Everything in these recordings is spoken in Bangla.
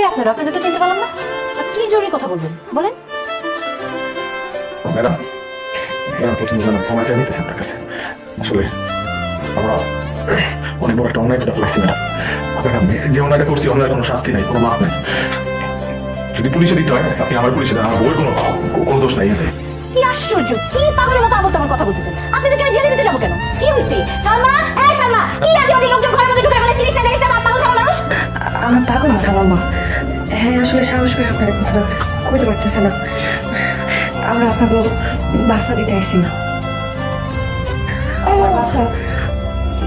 কে আপনারা? আপনাদের তো চিনতে পারলাম না। আর কি জরুরি কথা বলবেন বলেন। ম্যাডাম প্রথমে ক্ষমা চাই নিতেছি আপনার কাছে। আসলে আমরা অনেক বড় একটা অন্যায় করে ফেলেছি ম্যাডাম। ম্যাডাম যে অন্যায়টা করছি, অন্যায়ের কোনো শাস্তি নাই, কোনো মাফ নাই। যদি পুলিশে দিতে হয় আপনি আমার পুলিশে দেন, আমার বউয়ের কোনো দোষ নাই। কি আশ্চর্য, কি পাগলের মতো আবল তাবল কথা বলতেছেন। আপনি তো কেন জেলে দিতে যাবো কেন? কি হইছে? সালমা, এই সালমা, কি আগে ওই লোকজন ঘরের মধ্যে ঢুকে গেলে জিনিস না জানিস না পাগল ছাড়া মানুষ? আমার পাগল না খালাম্মা। হ্যাঁ আসলে সাহস করে আপনার কথাটা কইতে পারতেছে না। আমরা আপনাকে বাচ্চা দিতে আসছি না, আমার বাচ্চা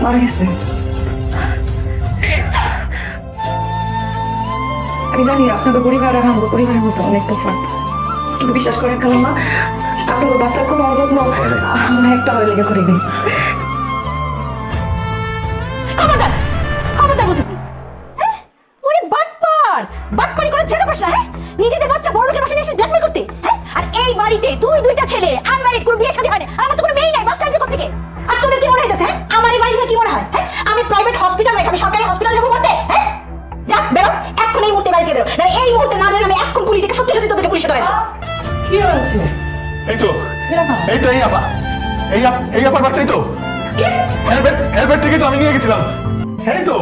মারা গেছে। আমি জানি আপনাদের পরিবার আর আমার পরিবারের মতো অনেক তফাৎ, কিন্তু বিশ্বাস করেন খালাম্মা, আপনাদের বাচ্চার কোনো অযত্ন আমরা একটা হলে লেগে করে দিই। খবরদার, খবরদার বলতেছি। হ্যাঁ ওরে বাটপারি করে ছেড়ে বস না। হ্যাঁ নিজেদের বাচ্চা বড় লোকের বাসায় এসে ব্ল্যাকমেল করতে। হ্যাঁ আর এই বাড়িতে দুইটা ছেলে আনম্যারিড, কোনো বিয়ে শাদী হয় না, আর আমার তো কোনো মেয়ে নাই, বাচ্চা আসবে কোথা থেকে? আর তোদের কি মনে হইতেছে? হ্যাঁ আমার এই বাড়িতে কি মনে হয়? হ্যাঁ আমি প্রাইভেট হসপিটাল রাখি, আমি সরকারি হসপিটাল যাবো করতে? হ্যাঁ যা বেরো, এখন এই মুহূর্তে বাড়ি থেকে বেরো, না এই মুহূর্তে না বেরো আমি এখন পুলিশ থেকে সত্যি সত্যি তোদেরকে পুলিশে ধরে দেবো। কি হয়েছে? এই তো এই আপা, এই আপার বাচ্চাই তো। হেলমেট থেকে তো আমি নিয়ে গেছিলাম। হ্যাঁ তো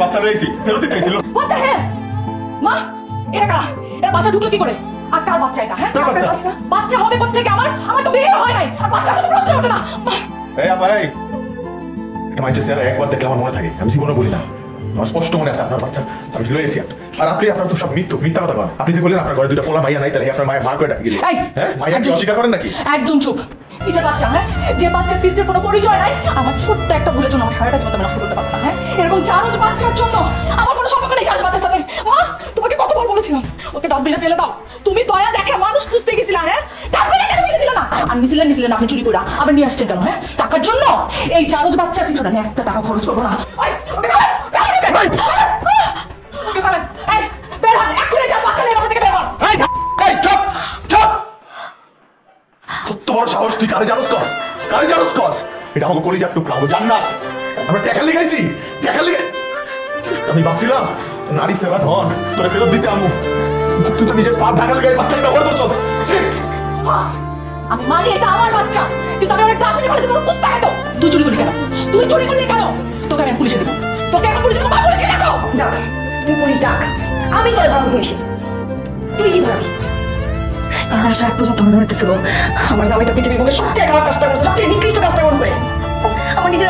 বাচ্চা রয়েছি, ফেরত দিতে গেছিল। What the hell? মা এটা কারা? এটা বাচ্চা ঢুকলো কি করে? আর কার বাচ্চা এটা? হ্যাঁ বাচ্চা হবে কোথা থেকে? আমার তো বিয়ে হয় নাই, আর বাচ্চা সাথে প্রশ্ন ওঠে না। এই আপা, এই এটা ম্যানচেস্টার একবার দেখলে আমার মনে থাকে, আমি জীবনে বলি না। আমার স্পষ্ট মনে আছে আপনার বাচ্চা আমি লয়েছি। আর আপনি আপনার তো সব মিথ্যা কথা বলেন। আপনি যে বললেন আপনার ঘরে দুইটা পোলা মাইয়া নাই, তাহলে আপনার মায়ের মা করে ডাকি। হ্যাঁ মাইয়া কি অস্বীকার করেন নাকি? একদম চুপ। এটা বাচ্চা, হ্যাঁ যে বাচ্চার পিতৃর কোনো পরিচয় নাই, আমার ছোট্ট একটা ভুলের জন্য আমার সারাটা জীবন নষ্ট করতে পারবো না। হ্যাঁ এরকম জানোজ বাচ্চার জন্য আমার কোনো সম্পর্ক নেই। জানোজ বাচ্চার সাথে মা তোমাকে কতবার বলেছিলাম ওকে ডাস্টবিনে ফেলে দাও, তুমি দয়া দেখে মানুষ খুঁজতে গেছিলা। হ্যাঁ ডাস্টবিনে কেন ফেলে দিলে না? আর নিছিলেন আপনি চুরি করে আবার নিয়ে আসছেন কেন? হ্যাঁ টাকার জন্য? এই জানোজ বাচ্চার পিছনে আমি একটা টাকা খরচ করবো না। তোর সাহস, তুই কারে জানোস কস? কারে জানোস কস? এটা আমাকে কলিজার টুকরা, আমাকে জান্নাত। আমরা টাকা লেগাইছি, টাকা লেগে আমি ভাবছিলাম নারী সেবা ধন তোরে ফেরত দিতে আমু, তুই তো নিজের পাপ ঢাকা লেগে বাচ্চাকে ব্যবহার করছস। আমি মানি এটা আমার বাচ্চা, কিন্তু আমি অনেক টাকা নিয়ে বলে কুত্তা খেতো। তুই চুরি করলি কেন? তুই চুরি করলি কেন? তোকে আমি পুলিশে দেবো, তোকে আমি পুলিশে দেবো। মা পুলিশে ডাকো। ডাক, তুই পুলিশ ডাক, আমি তোর ধরবো পুলিশে। তুই কি ধরবি? আমার আশা এক পর্যন্ত মনে হইতেছিল আমার জামাইটা পৃথিবীর বুকে সবচেয়ে খারাপ কাজটা করছে, সবচেয়ে নিকৃষ্ট কাজটা করছে। আমার নিজের